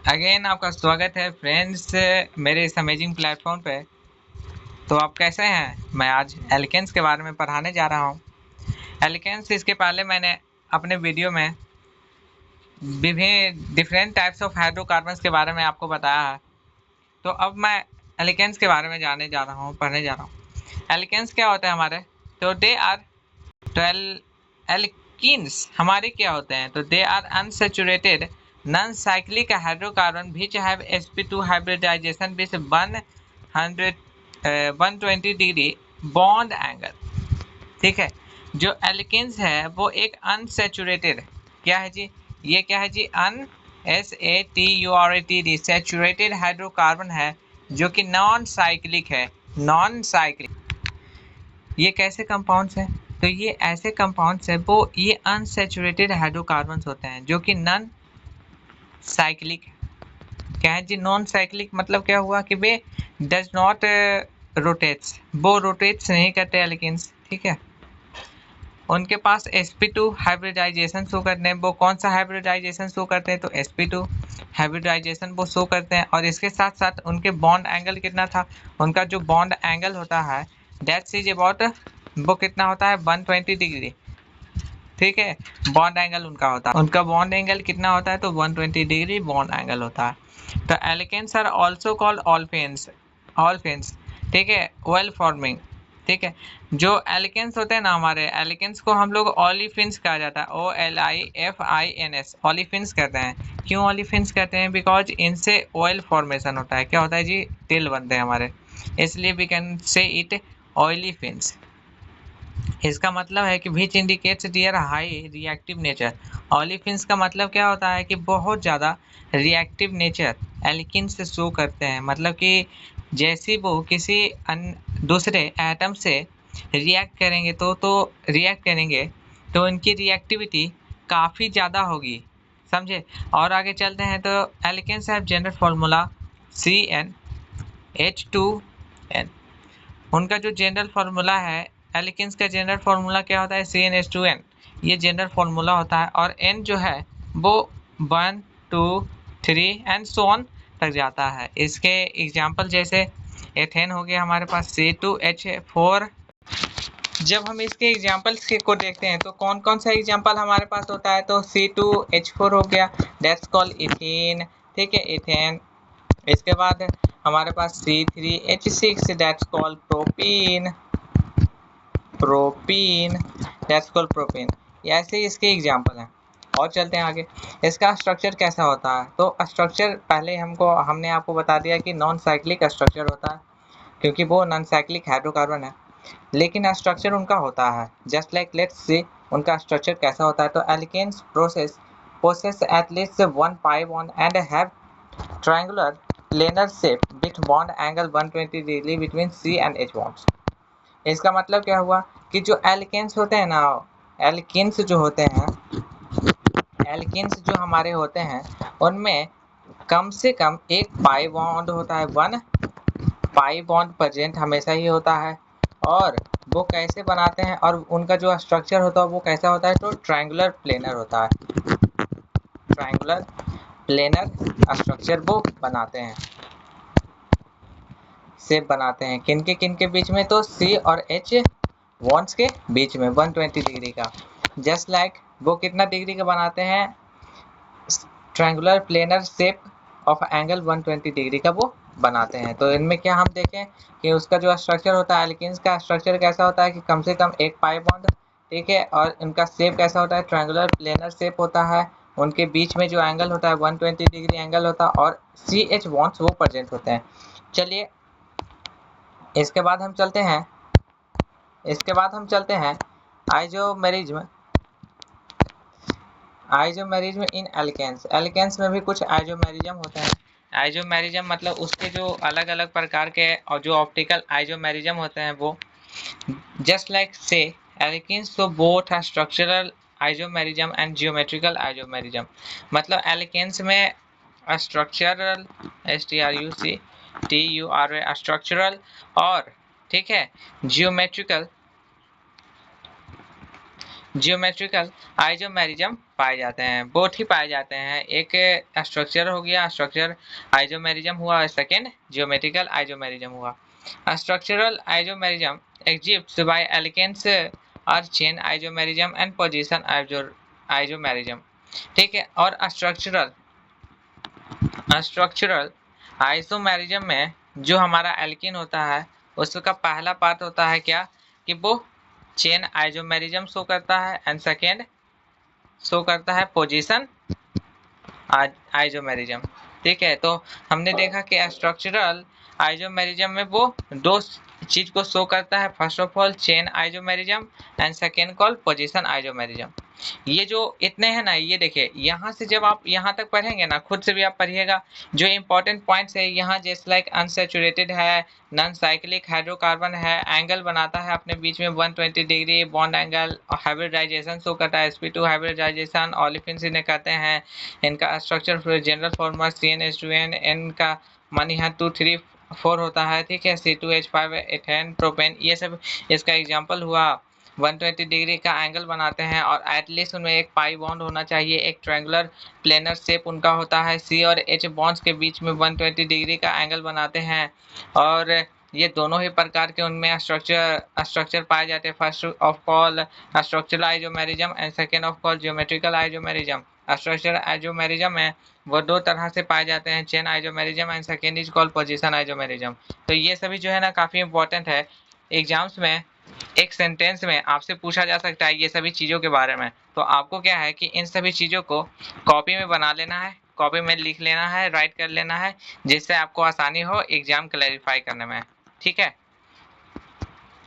Again आपका स्वागत है फ्रेंड्स मेरे इस अमेजिंग प्लेटफॉर्म पे। तो आप कैसे हैं? मैं आज एल्केन्स के बारे में पढ़ाने जा रहा हूँ। एल्केन्स, इसके पहले मैंने अपने वीडियो में विभिन्न डिफरेंट टाइप्स ऑफ हाइड्रोकार्बन्स के बारे में आपको बताया है। तो अब मैं एल्केन्स के बारे में पढ़ने जा रहा हूँ। एल्केन्स क्या होता है हमारे? तो दे आर 12 एल्कीन्स हमारे क्या होते हैं? तो they are unsaturated non cyclic hydrocarbon which have sp2 hybridization with 120 degree bond angle. ठीक है, जो एल्केन्स है वो एक अनसैचुरेटेड क्या है जी? ये क्या है जी? SATURATED सैचुरेटेड हाइड्रोकार्बन है जो कि नॉन साइक्लिक है। नॉन साइक्लिक ये कैसे कंपाउंड्स हैं? तो ये ऐसे कंपाउंड्स है वो ये अनसैचुरेटेड हाइड्रोकार्बन्स होते हैं जो कि नॉन साइक्लिक क्या है जी? नॉन साइक्लिक मतलब क्या हुआ कि वे डज नॉट रोटेट्स, वो रोटेट्स नहीं करते एल्केन्स। ठीक है, उनके पास sp2 हाइब्रिडाइजेशन शो करते हैं। वो कौन सा हाइब्रिडाइजेशन शो करते हैं? तो sp2 हाइब्रिडाइजेशन वो शो करते हैं। और इसके साथ साथ उनके बॉन्ड एंगल कितना था? उनका जो बॉन्ड एंगल होता है दैट्स इज अबाउट, वो कितना होता है? 120 डिग्री। ठीक है, बॉन्ड एंगल उनका होता है, उनका बॉन्ड एंगल कितना होता है? तो 120 डिग्री बॉन्ड एंगल होता है। तो एल्केन्स आर ऑल्सो कॉल्ड ऑल्फेन्स। ऑल्फेन्स, ठीक है, ऑयल फॉर्मिंग। ठीक है, जो एल्केन्स होते हैं ना हमारे, एल्केन्स को हम लोग ओलिफिन्स कहा जाता है। OLIFINS, ओलिफिन्स कहते हैं। क्यों ओलिफिन्स कहते हैं? बिकॉज इनसे ऑयल फॉर्मेशन होता है। क्या होता है जी? तेल बनते हैं हमारे, इसलिए we can say it olefins. इसका मतलब है कि which indicates their high reactive nature. Olefins का मतलब क्या होता है कि बहुत ज़्यादा रिएक्टिव नेचर एल्किन से शो करते हैं। मतलब कि जैसे वो किसी दूसरे एटम से रिएक्ट करेंगे तो उनकी रिएक्टिविटी काफ़ी ज़्यादा होगी, समझे। और आगे चलते हैं तो alkanes have general formula CnH2n। उनका जो जनरल फार्मूला है, एल्केन्स का जनरल फार्मूला क्या होता है? CnH2n। ये जनरल फार्मूला होता है। और n जो है वो 1 2 3 एंड सो ऑन तक जाता है। इसके एग्जाम्पल जैसे एथेन हो गया हमारे पास C2H4। जब हम इसके एग्जाम्पल्स को देखते हैं तो कौन कौन सा एग्जाम्पल हमारे पास होता है? तो C2H4 हो गया, दैट्स कॉल्ड इथेन। ठीक है, इथेन। इसके बाद हमारे पास C3H6, that's called propene. That's called propene. ऐसे ही इसके एग्जाम्पल हैं। और चलते हैं आगे। इसका स्ट्रक्चर कैसा होता है? तो स्ट्रक्चर पहले हमने आपको बता दिया कि नॉन साइक्लिक स्ट्रक्चर होता है, क्योंकि वो नॉन साइक्लिक हाइड्रोकार्बन है। लेकिन स्ट्रक्चर उनका होता है जस्ट लाइक, लेट्स सी उनका स्ट्रक्चर कैसा होता है। तो alkenes possess at least one pi bond and have triangular planar shape with bond angle 120 degree between C and H bonds. इसका मतलब क्या हुआ कि जो एल्केन्स होते हैं ना, एल्केन्स जो होते हैं, एल्केन्स जो हमारे होते हैं उनमें कम से कम एक पाई बॉन्ड होता है। 1 पाई बॉन्ड प्रेजेंट हमेशा ही होता है। और वो कैसे बनाते हैं और उनका जो स्ट्रक्चर होता है वो कैसा होता है? तो ट्रायंगुलर प्लेनर होता है। ट्रायंगुलर प्लेनर स्ट्रक्चर वो बनाते हैं, शेप बनाते हैं। किन के बीच में? तो C और H बॉन्ड्स के बीच में 120 डिग्री का। जस्ट लाइक वो कितना डिग्री का बनाते हैं? Triangular planar shape of angle 120 degree का वो बनाते हैं। तो इनमें क्या हम देखें कि उसका जो स्ट्रक्चर होता है, एल्केन्स का स्ट्रक्चर कैसा होता है कि कम से कम एक पाई बॉन्ड। ठीक है, और इनका शेप कैसा होता है? ट्रायंगुलर प्लेनर शेप होता है। उनके बीच में जो एंगल होता है 120 डिग्री एंगल होता है और CH बॉन्ड्स वो प्रेजेंट होते हैं। चलिए इसके बाद हम चलते हैं आइसोमेरिज्म इन एल्केन्स। एल्केन्स में भी कुछ आइसोमेरिज्म होते हैं। आइसोमेरिज्म मतलब उसके जो अलग अलग प्रकार के और जो ऑप्टिकल आइसोमेरिज्म होते हैं वो, जस्ट लाइक से एल्केन्स तो बोथ है structural isomerism and geometrical isomerism. मतलब एल्केन्स में स्ट्रक्चरल STRUCTURA स्ट्रक्चरल और, ठीक है, जियोमेट्रिकल जियोमेट्रिकल आइसोमेरिज्म पाए जाते हैं, बोथ ही पाए जाते हैं। एक स्ट्रक्चर हो गया, स्ट्रक्चर आइसोमेरिज्म हुआ, सेकेंड जियोमेट्रिकल आइसोमेरिज्म हुआ। Structural isomerism exists by alkenes और chain isomerism and position isomerism, ठीक है। और स्ट्रक्चरल आइसोमेरिज्म में जो हमारा एल्कीन होता है उसका पहला पार्ट होता है क्या, कि वो चेन आइसोमेरिज्म शो करता है, एंड सेकेंड शो करता है पोजीशन आइसोमेरिज्म, ठीक है। तो हमने देखा कि स्ट्रक्चरल आइसोमेरिज्म में वो दो चीज को शो करता है, first of all chain isomerism and second call position isomerism. ये जो इतने हैं ना, ये देखिए यहाँ से जब आप यहाँ तक पढ़ेंगे ना, खुद से भी आप पढ़िएगा, जो इंपॉर्टेंट पॉइंट्स है यहाँ, जैसे लाइक अनसेचुरेटेड है, नॉन साइक्लिक हाइड्रोकार्बन है, एंगल बनाता है अपने बीच में 120 degree bond angle, hybridization show करता है, sp2 हाइब्रिडाइजेशन ओलेफिन्स इन्हें कहते हैं। इनका स्ट्रक्चर जनरल फॉर्मूला CnH2n, इनका मान यहाँ 2 3 4 होता है, ठीक है। C2H5 एथेन प्रोपेन, ये सब इसका एग्जाम्पल हुआ। 120 डिग्री का एंगल बनाते हैं और एटलीस्ट उनमें एक पाई बॉन्ड होना चाहिए, एक ट्रायंगुलर प्लेनर शेप उनका होता है। C और H बॉन्ड्स के बीच में 120 डिग्री का एंगल बनाते हैं, और ये दोनों ही प्रकार के उनमें स्ट्रक्चर पाए जाते हैं। First of all structural isomerism and second of all geometrical isomerism. Structural isomerism में वो दो तरह से पाए जाते हैं, chain isomerism and second is called position isomerism. तो ये सभी जो है ना काफी इंपॉर्टेंट है, एग्जाम्स में एक सेंटेंस में आपसे पूछा जा सकता है ये सभी चीज़ों के बारे में। तो आपको क्या है कि इन सभी चीज़ों को कॉपी में बना लेना है, कॉपी में लिख लेना है, राइट कर लेना है, जिससे आपको आसानी हो एग्जाम क्लैरिफाई करने में, ठीक है।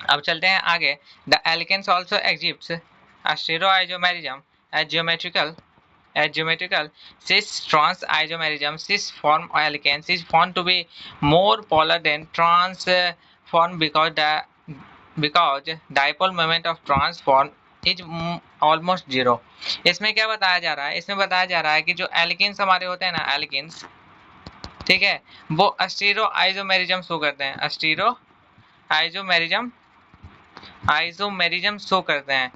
अब चलते हैं आगे। The alkenes also exists stereoisomerism as geometrical cis-trans isomerism. Cis form alkanes is found to be more polar than trans form because dipole moment of trans form is almost zero. इसमें क्या बताया जा रहा है, इसमें बताया जा रहा है कि जो एल्किन्स हमारे होते हैं ना, एल्किन्स, ठीक है, वो स्टीरो आइसोमेरिज्म शो करते हैं, स्टीरो आइसोमेरिज्म शो करते हैं,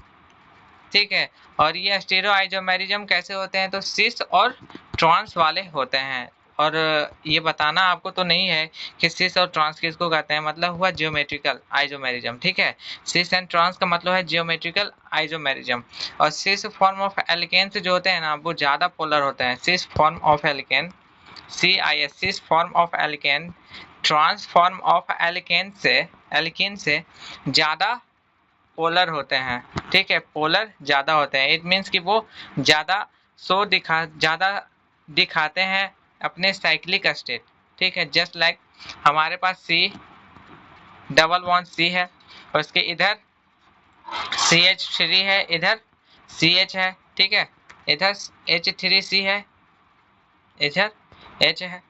ठीक है। और ये स्टीरो आइसोमेरिज्म कैसे होते हैं, तो सिस और ट्रांस वाले होते हैं। और ये बताना आपको तो नहीं है कि सिस और ट्रांस किसको कहते हैं, मतलब हुआ जियोमेट्रिकल आइसोमेरिज्म, ठीक है। सिस एंड ट्रांस का मतलब है जियोमेट्रिकल आइसोमेरिज्म। और सिस फॉर्म ऑफ एल्केन्स जो होते हैं ना, वो ज़्यादा पोलर होते हैं। Cis form of alkene, CIS, cis form of alkene trans form of alkene से ज़्यादा पोलर होते हैं, ठीक है, पोलर ज़्यादा होते हैं। इट मीन्स कि वो ज़्यादा ज़्यादा दिखाते हैं अपने साइक्लिक स्टेट, ठीक है। जस्ट लाइक हमारे पास C डबल बॉन्ड C है, और उसके इधर CH3 है, इधर CH है, ठीक है, इधर H3C है, इधर H है।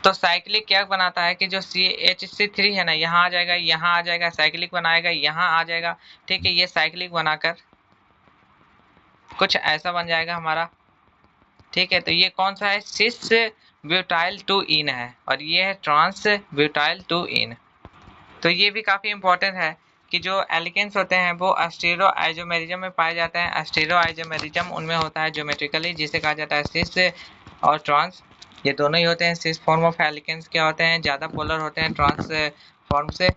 तो साइक्लिक क्या बनाता है कि जो CH3 है ना, यहाँ आ जाएगा, यहाँ आ जाएगा, साइक्लिक बनाएगा, यहाँ आ जाएगा, ठीक है। ये साइक्लिक बनाकर कुछ ऐसा बन जाएगा हमारा, ठीक है। तो ये कौन सा है, सिस ब्यूटाइल 2इन है, और ये है ट्रांस ब्यूटाइल 2इन। तो ये भी काफ़ी इंपॉर्टेंट है कि जो एल्केन्स होते हैं वो स्टीरो आइसोमेरिज्म में पाए जाते हैं। स्टीरो आइसोमेरिज्म उनमें होता है ज्योमेट्रिकली, जिसे कहा जाता है सिस और ट्रांस, ये दोनों ही होते हैं। सिस फॉर्म ऑफ एल्केन्स क्या होते हैं, ज़्यादा पोलर होते हैं ट्रांस फॉर्म से,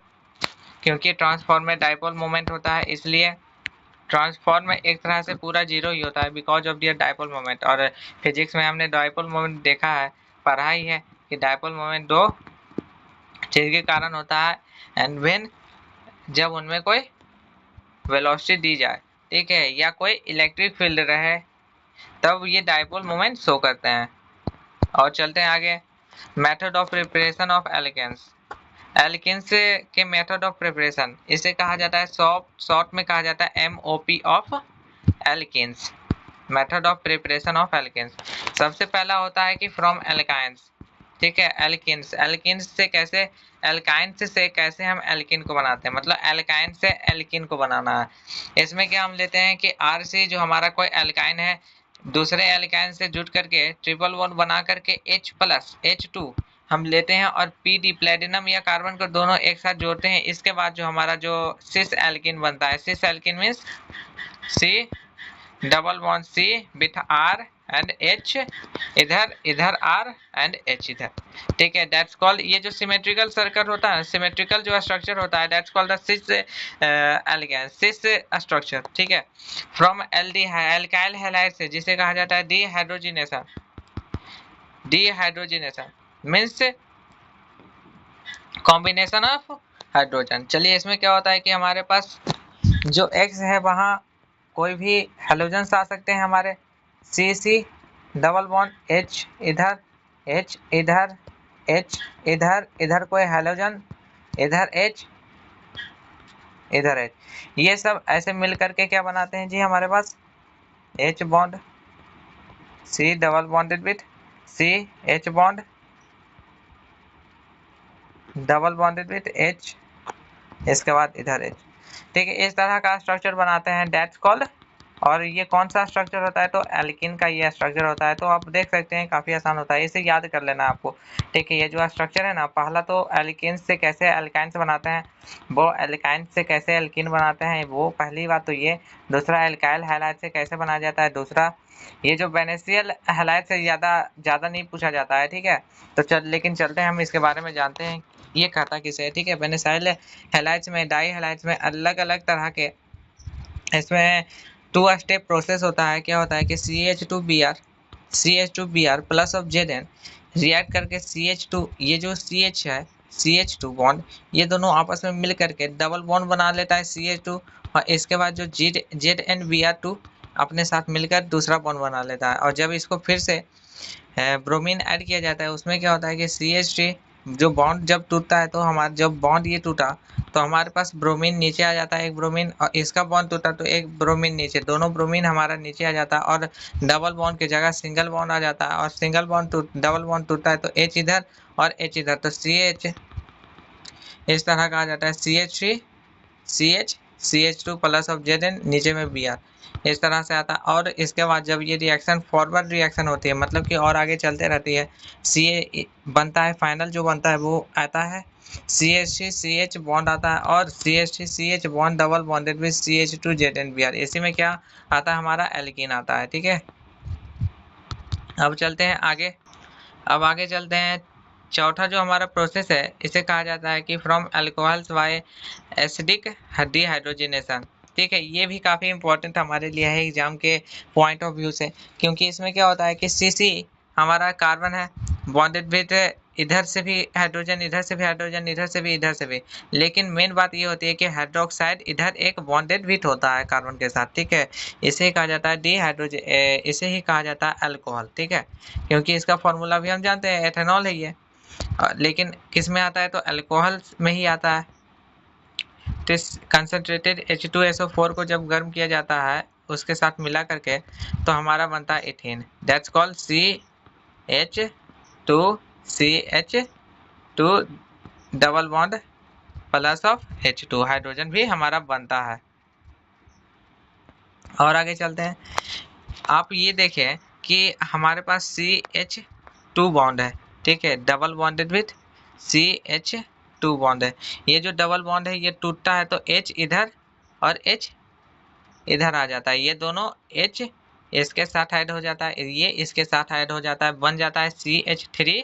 क्योंकि ट्रांसफॉर्म में डाइपोल मोमेंट होता है, इसलिए ट्रांसफॉर्म में एक तरह से पूरा जीरो ही होता है because of their dipole moment. और फिजिक्स में हमने डाइपोल मोमेंट देखा है, पढ़ा ही है कि डाइपोल मोमेंट दो चीज़ के कारण होता है, एंड व्हेन जब उनमें कोई वेलोसिटी दी जाए, ठीक है, या कोई इलेक्ट्रिक फील्ड रहे, तब ये डाइपोल मोमेंट शो करते हैं। और चलते हैं आगे। Method of preparation of alkenes, alkenes के मेथड ऑफ प्रिपरेशन, इसे कहा जाता है शॉर्ट में कहा जाता है MOP of alkenes, method of preparation of alkenes. सबसे पहला होता है कि फ्रॉम एल्काइंस, ठीक है, एल्किन्स से कैसे, एल्काइंस से कैसे हम एल्किन को बनाते हैं, मतलब एल्काइन से एल्किन को बनाना है। इसमें क्या हम लेते हैं कि RC जो हमारा कोई एल्काइन है, दूसरे एल्काइन से जुट करके ट्रिपल बॉन्ड बना करके H+H2 हम लेते हैं और PD प्लेटिनम या कार्बन को दोनों एक साथ जोड़ते हैं। इसके बाद जो हमारा जो सिस एल्किन बनता है, cis alkene means C double bond C with R and H इधर, इधर R एंड H इधर, ठीक है। दैट्स कॉल्ड, ये जो सिमेट्रिकल सर्कल होता है, सिमेट्रिकल जो स्ट्रक्चर होता है, that's called the cis alkene, cis structure, ठीक है। फ्रॉम एल्काइल हैलाइड से, जिसे कहा जाता है dehydrogenation, dehydrogenation means combination of hydrogen. चलिए इसमें क्या होता है कि हमारे पास जो X है वहाँ कोई भी हेलोजन्स आ सकते हैं हमारे, C डबल बॉन्ड H इधर, H इधर, H इधर, इधर कोई हेलोजन, इधर H, इधर H, ये सब ऐसे मिल करके क्या बनाते हैं जी हमारे पास H bond, C double bonded with C, H bond double bonded with H, इसके बाद इधर H, ठीक है। इस तरह का स्ट्रक्चर बनाते हैं, दैट्स कॉल्ड। और ये कौन सा स्ट्रक्चर होता है, तो एल्किन का ये स्ट्रक्चर होता है। तो आप देख सकते हैं काफ़ी आसान होता है, इसे याद कर लेना आपको, ठीक है। ये जो स्ट्रक्चर है ना, पहला तो एल्किन से कैसे एल्काइन से बनाते हैं, वो एल्काइन से कैसे एल्किन बनाते हैं, वो पहली बात तो ये। दूसरा एल्काइल हैलाइड से कैसे बनाया जाता है, दूसरा ये जो बेनेसियल हैलाइड से ज़्यादा नहीं पूछा जाता है, ठीक है। तो लेकिन चलते हैं हम इसके बारे में जानते हैं ये कहता किसे है, ठीक है। बेनेसाइल हैलाइड्स में, डाई हैलाइड्स में अलग अलग तरह के इसमें 2 स्टेप प्रोसेस होता है। क्या होता है कि CH2Br plus of Zn react करके CH2, ये जो CH है CH2 बॉन्ड, ये दोनों आपस में मिल करके डबल बॉन्ड बना लेता है CH2, और इसके बाद जो ZnBr2 अपने साथ मिलकर दूसरा बॉन्ड बना लेता है। और जब इसको फिर से ब्रोमीन ऐड किया जाता है, उसमें क्या होता है कि CH3 जो बॉन्ड जब टूटता है, तो हमारा जब बॉन्ड ये टूटा तो हमारे पास ब्रोमीन नीचे आ जाता है, एक ब्रोमीन, और इसका बॉन्ड टूटा तो एक ब्रोमीन नीचे, दोनों ब्रोमीन हमारा नीचे आ जाता है, और डबल बॉन्ड की जगह सिंगल बॉन्ड आ जाता है। और सिंगल बॉन्ड डबल बॉन्ड टूटता है तो H इधर और H इधर, तो CH इस तरह का आ जाता है, CH3 CH CH2 plus of Zn, नीचे में Br, इस तरह से आता है। और इसके बाद जब ये रिएक्शन फॉरवर्ड रिएक्शन होती है, मतलब कि और आगे चलते रहती है, Ca बनता है, फाइनल जो बनता है वो आता है CH3 CH बॉन्ड आता है, और CH3 CH bond double bonded with CH2 ZnBr, इसी में क्या आता है हमारा एल्कीन आता है, ठीक है। अब चलते हैं आगे, अब आगे चलते हैं। चौथा जो हमारा प्रोसेस है, इसे कहा जाता है कि from alcohols by acidic dehydrogenation, ठीक है। ये भी काफ़ी इंपॉर्टेंट हमारे लिए है एग्जाम के पॉइंट ऑफ व्यू से, क्योंकि इसमें क्या होता है कि CC हमारा कार्बन है बॉन्डेड विद, इधर से भी हाइड्रोजन, इधर से भी हाइड्रोजन, इधर से भी, इधर से भी, लेकिन मेन बात ये होती है कि हाइड्रोक्साइड इधर एक बॉन्डेड विथ होता है कार्बन के साथ, ठीक है। इसे कहा जाता है डिहाइड्रोजन, इसे ही कहा जाता है अल्कोहल, ठीक है। क्योंकि इसका फॉर्मूला भी हम जानते हैं, एथेनॉल है ये, लेकिन किस में आता है, तो अल्कोहल में ही आता है। तो इस कंसनट्रेटेड H2SO4 को जब गर्म किया जाता है उसके साथ मिला करके, तो हमारा बनता है ethane, that's called CH2CH2 double bond plus of H2, hydrogen भी हमारा बनता है। और आगे चलते हैं, आप ये देखें कि हमारे पास CH2 बॉन्ड है, ठीक है, double bonded with CH2 bond है। ये जो डबल बॉन्ड है ये टूटता है तो H इधर और H इधर आ जाता है, ये दोनों H इसके साथ ऐड हो जाता है, ये इसके साथ ऐड हो जाता है, बन जाता है CH3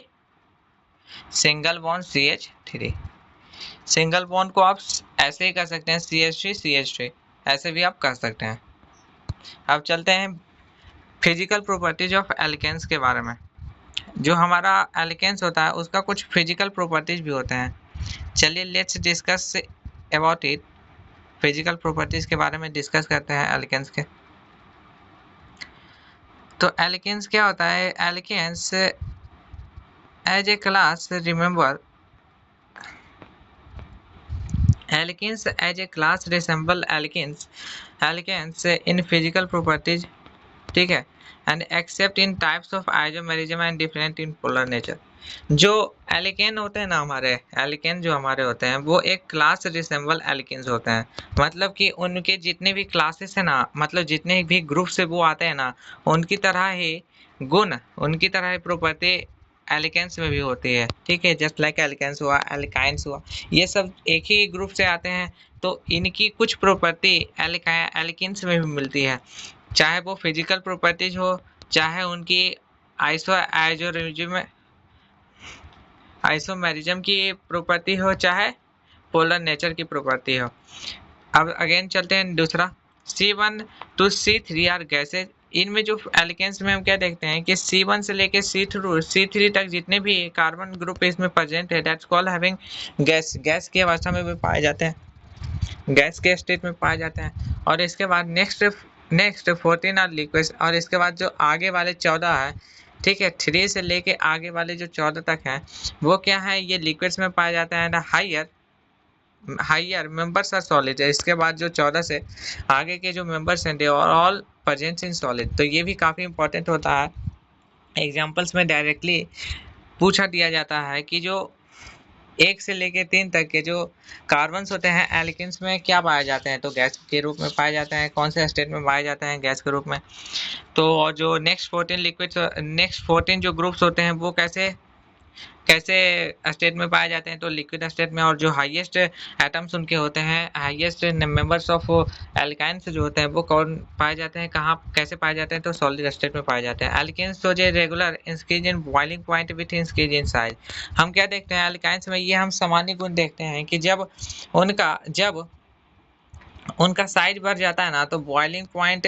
single bond CH3। Single bond को आप ऐसे ही कर सकते हैं CH3 CH3, ऐसे भी आप कर सकते हैं। अब चलते हैं फिजिकल प्रॉपर्टीज ऑफ एल्केन्स के बारे में। जो हमारा एल्केन्स होता है उसका कुछ फिजिकल प्रॉपर्टीज भी होते हैं। चलिए let's discuss about it, physical properties के बारे में डिस्कस करते हैं एल्केन्स के। तो एल्केन्स क्या होता है, alkenes as a class, remember alkenes as a class resemble alkenes in physical properties, ठीक है, and except in types of isomerism and different in polar nature. जो एल्केन होते हैं ना, हमारे एल्केन जो हमारे होते हैं वो एक क्लास रिसेंबल एल्केन्स होते हैं, मतलब कि उनके जितने भी क्लासेस है ना, मतलब जितने भी ग्रुप से वो आते हैं ना, उनकी तरह ही गुण, उनकी तरह ही प्रॉपर्टी एल्केन्स में भी होती है, ठीक है, जस्ट लाइक एल्केन्स हुआ, एल्काइंस हुआ, ये सब एक ही ग्रुप से आते हैं, तो इनकी कुछ प्रॉपर्टी एल्किन्स में भी मिलती है, चाहे वो फिजिकल प्रॉपर्टीज हो, चाहे उनकी आइसोमेरिज्म की प्रॉपर्टी हो, चाहे पोलर नेचर की प्रॉपर्टी हो। अब अगेन चलते हैं दूसरा, C1 to C3 are gases. इनमें जो एल्केन्स में हम क्या देखते हैं कि C1 से लेके C3 तक जितने भी कार्बन ग्रुप इसमें प्रेजेंट है, दैट्स कॉल्ड हैविंग गैस की अवस्था में भी पाए जाते हैं, गैस के स्टेट में पाए जाते हैं। और इसके बाद नेक्स्ट 14 आर लिक्विड्स, और इसके बाद जो आगे वाले 14 है, ठीक है, 3 से लेके आगे वाले जो 14 तक हैं वो क्या है, ये लिक्विड्स में पाए जाते हैं। हायर मेंबर्स आर सॉलिड है। इसके बाद जो 14 से आगे के जो मेंबर्स हैं they are all present in solid. तो ये भी काफ़ी इंपॉर्टेंट होता है, एग्जांपल्स में डायरेक्टली पूछा दिया जाता है कि जो 1 से लेके 3 तक के जो कार्बन्स होते हैं एल्केन्स में क्या पाए जाते हैं, तो गैस के रूप में पाए जाते हैं। कौन से स्टेट में पाए जाते हैं, गैस के रूप में। तो और जो नेक्स्ट 14 जो ग्रुप्स होते हैं वो कैसे स्टेट में पाए जाते हैं, तो लिक्विड स्टेट में। और जो हाईएस्ट एटम्स उनके होते हैं, हाईएस्ट मेंबर्स ऑफ एल्काइंस जो होते हैं वो कौन पाए जाते हैं, कहाँ कैसे पाए जाते हैं, तो सॉलिड स्टेट में पाए जाते हैं। एल्केन्स तो जो regular increase in boiling point with increase in size. हम क्या देखते हैं एल्काइंस में, ये हम सामान्य गुण देखते हैं कि जब उनका साइज बढ़ जाता है ना, तो बॉइलिंग पॉइंट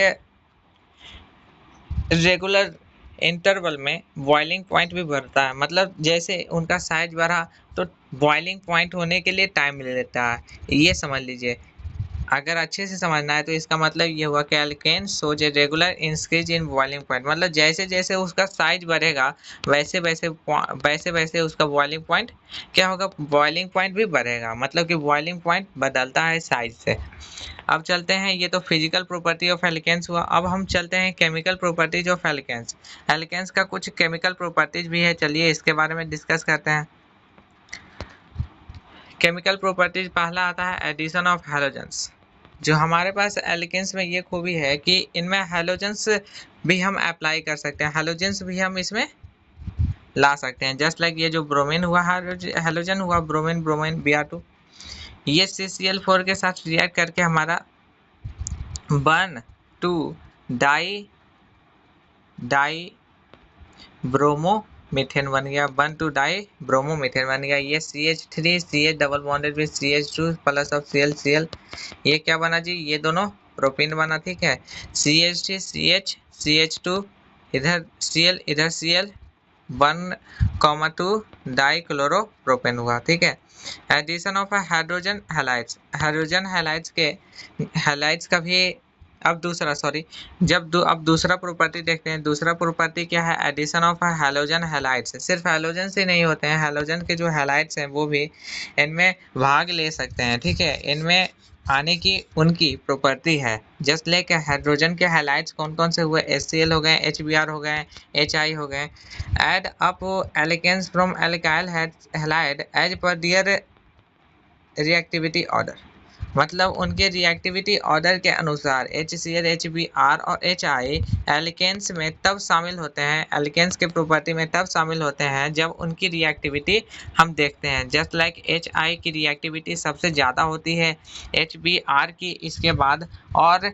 रेगुलर इंटरवल में बॉइलिंग पॉइंट भी बढ़ता है। मतलब जैसे उनका साइज बढ़ा तो बॉइलिंग पॉइंट होने के लिए टाइम ले लेता है, ये समझ लीजिए। अगर अच्छे से समझना है तो इसका मतलब ये हुआ कि alkene shows a regular increase in boiling point. मतलब जैसे जैसे उसका साइज बढ़ेगा वैसे वैसे उसका बॉइलिंग पॉइंट क्या होगा, बॉइलिंग पॉइंट भी बढ़ेगा। मतलब कि बॉइलिंग पॉइंट बदलता है साइज से। अब चलते हैं, ये तो फिजिकल प्रॉपर्टी ऑफ एल्केन्स हुआ। अब हम चलते हैं chemical properties of alkenes. Alkenes का कुछ केमिकल प्रॉपर्टीज भी है, चलिए इसके बारे में डिस्कस करते हैं। केमिकल प्रॉपर्टीज पहला आता है एडिशन ऑफ हैलोजेंस। जो हमारे पास एल्केन्स में ये खूबी है कि इनमें हैलोजेंस भी हम अप्लाई कर सकते हैं, हैलोजेंस भी हम इसमें ला सकते हैं। जस्ट लाइक ये जो ब्रोमीन हुआ, हैलोजन हुआ ब्रोमीन Br2, ये CCl4 के साथ रिएक्ट करके हमारा बन टू डाई ब्रोमोमीथेन बन गया, ये CH3 CH double bonded with CH2 plus of Cl, ये क्या बना जी, ये दोनों प्रोपीन बना, ठीक है। CH3 CH CH2 इधर Cl इधर Cl 1,2 डाई क्लोरोप्रोपेन हुआ, ठीक है। एडिशन ऑफ हाइड्रोजन हैलाइड्स का भी अब दूसरा प्रॉपर्टी देखते हैं। दूसरा प्रॉपर्टी क्या है, एडिशन ऑफ हैलोजन हैलाइड्स। सिर्फ हैलोजन से नहीं होते हैं, हैलोजन के जो हैलाइड्स हैं वो भी इनमें भाग ले सकते हैं, ठीक है। इनमें आने की उनकी प्रॉपर्टी है। जस्ट लाइक हाइड्रोजन के हैलाइड्स कौन कौन से हुए, HCl हो गए, HBr हो गए, HI हो गए। Add up alkenes from alkyl halide as पर दियर रिएक्टिविटी ऑर्डर। मतलब उनके रिएक्टिविटी ऑर्डर के अनुसार HCl, HBr और HI एल्केन्स में तब शामिल होते हैं, एल्केन्स के प्रॉपर्टी में तब शामिल होते हैं जब उनकी रिएक्टिविटी हम देखते हैं। जस्ट लाइक HI की रिएक्टिविटी सबसे ज़्यादा होती है, HBr की इसके बाद और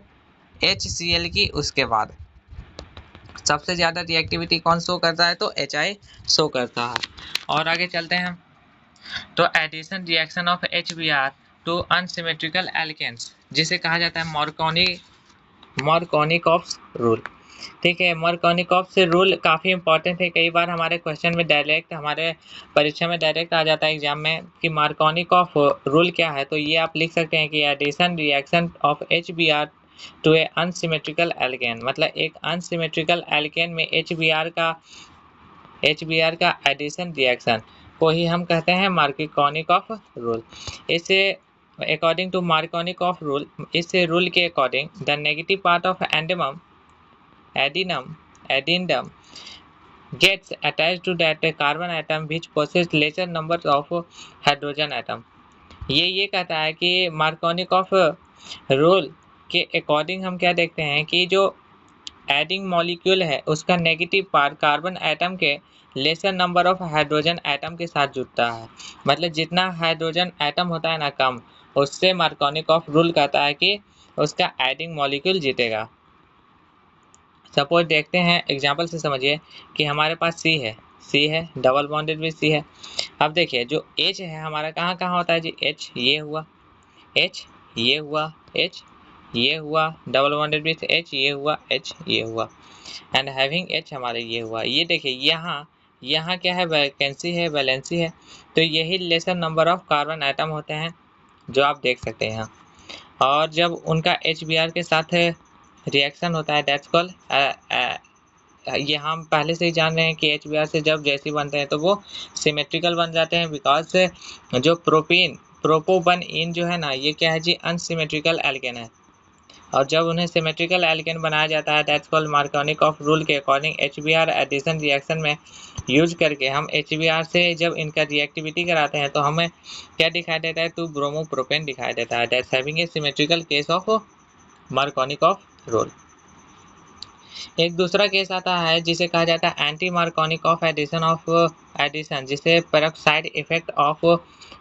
HCl की उसके बाद। सबसे ज़्यादा रिएक्टिविटी कौन शो करता है, तो HI शो करता है। और आगे चलते हैं, तो addition reaction of HBr to unsymmetrical alkenes, जिसे कहा जाता है मार्कोनिकॉफ्स रूल, ठीक है। मार्कोनिकॉफ्स रूल काफ़ी इंपॉर्टेंट है, कई बार हमारे क्वेश्चन में हमारे परीक्षा में डायरेक्ट आ जाता है एग्जाम में कि मार्कोनिकॉफ रूल क्या है। तो ये आप लिख सकते हैं कि addition reaction of HBr to a unsymmetrical alkene. मतलब एक अनसिमेट्रिकल एल्केन में HBr का एडिशन रिएक्शन को ही हम कहते हैं मार्कोनिकॉफ रूल। इसे अकॉर्डिंग टू मार्कोनिकॉफ रूल, इस रूल के according the negative part of addendum gets attached to that carbon atom which possess lesser number of hydrogen atom। ये कहता है कि मार्कोनिकॉफ रूल के अकॉर्डिंग हम क्या देखते हैं कि जो एडिंग मॉलिक्यूल है उसका नेगेटिव पार्ट कार्बन एटम के laser number of hydrogen atom के साथ जुड़ता है। मतलब जितना हाइड्रोजन एटम होता है ना कम, उससे मार्कोनिकॉफ रूल कहता है कि उसका एडिंग मॉलिक्यूल जीतेगा। सपोज देखते हैं एग्जांपल से समझिए कि हमारे पास सी है डबल बॉन्डेड विद सी है। अब देखिए जो H है हमारा कहाँ कहाँ होता है जी, H ये हुआ, H ये हुआ, H ये हुआ, डबल बॉन्डेड विद H ये हुआ, H ये हुआ, एंड हैविंग H हमारे ये हुआ। ये देखिए यहाँ क्या है, वैकेंसी है, वैलेंसी है, तो यही laser number of carbon atom होते हैं जो आप देख सकते हैं यहाँ। और जब उनका HBr के साथ रिएक्शन होता है दैट्स कॉल्ड, ये हम पहले से ही जान रहे हैं कि HBr से जब जैसे बनते हैं तो वो सिमेट्रिकल बन जाते हैं, बिकॉज जो प्रोपोबन जो है ना, ये क्या है जी, अनसिमेट्रिकल एल्केन है। और जब उन्हें सिमेट्रिकल एल्केन बनाया जाता है दैट्स कॉल्ड मार्कोनिकॉफ रूल के अकॉर्डिंग HBr एडिशन रिएक्शन में यूज करके हम HBr से जब इनका रिएक्टिविटी कराते हैं तो हमें क्या दिखाई देता है, तो ब्रोमोप्रोपेन दिखाई देता है, that's having a symmetrical case of Markovnikov rule. एक दूसरा केस आता है जिसे कहा जाता है एंटी मार्कोनिकॉफ एडिशन, जिसे peroxide effect of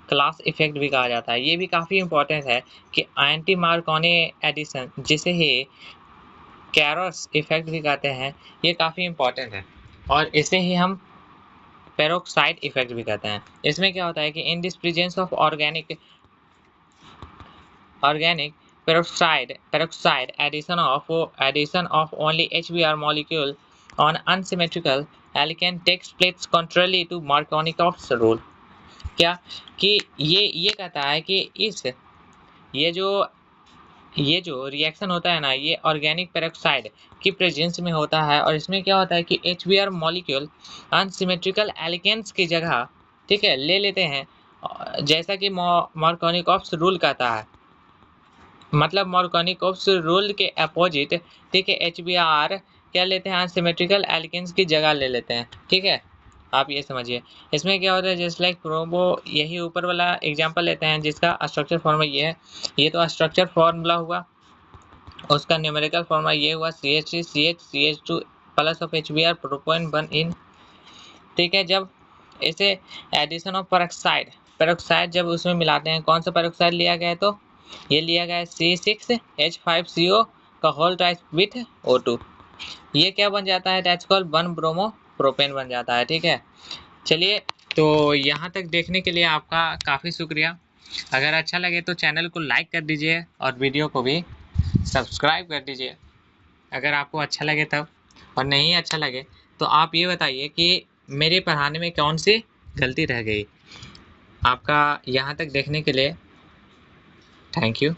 class effect भी कहा जाता है। ये भी काफ़ी इंपॉर्टेंट है कि एंटी मार्कोनी एडिशन, जिसे ही कैरोस इफेक्ट भी कहते हैं, ये काफ़ी इंपॉर्टेंट है और इसे ही हम पेरोक्साइड इफेक्ट भी कहते हैं। इसमें क्या होता है कि in this presence of organic peroxide addition of only HBr molecule on unsymmetrical alkane takes place contrary to Markovnikov's rule। क्या कि ये कहता है कि ये जो रिएक्शन होता है ना, ये ऑर्गेनिक पेरोक्साइड की प्रेजेंस में होता है और इसमें क्या होता है कि HBr मॉलिक्यूल अनसिमेट्रिकल एल्केन्स की जगह, ठीक है, ले लेते हैं, जैसा कि मार्कोनिकॉफ्स रूल कहता है। मतलब मार्कोनिकॉफ्स रूल के अपोजिट, ठीक है, HBr क्या लेते हैं, अनसिमेट्रिकल एल्केन्स की जगह ले लेते हैं, ठीक है, आप ये समझिए। इसमें क्या होता है, जस्ट लाइक प्रोबो, यही ऊपर वाला एग्जांपल लेते हैं जिसका स्ट्रक्चर फॉर्मूला ये है, ये तो स्ट्रक्चर फॉर्मूला हुआ, उसका न्यूमेरिकल फॉर्मूला ये हुआ CH3CH2 plus of HBr propane बन इन, ठीक है। जब इसे एडिशन ऑफ पेरोक्साइड जब उसमें मिलाते हैं, कौन सा पेरोक्साइड लिया गया है, तो ये लिया गया है C6H5CO का होल टाइप विथ O2, ये क्या बन जाता है, दैट्स कॉल्ड 1 ब्रोमो प्रोपेन बन जाता है, ठीक है। चलिए, तो यहाँ तक देखने के लिए आपका काफ़ी शुक्रिया। अगर अच्छा लगे तो चैनल को लाइक कर दीजिए और वीडियो को भी सब्सक्राइब कर दीजिए अगर आपको अच्छा लगे तब, और नहीं अच्छा लगे तो आप ये बताइए कि मेरे पढ़ाने में कौन सी गलती रह गई। आपका यहाँ तक देखने के लिए थैंक यू।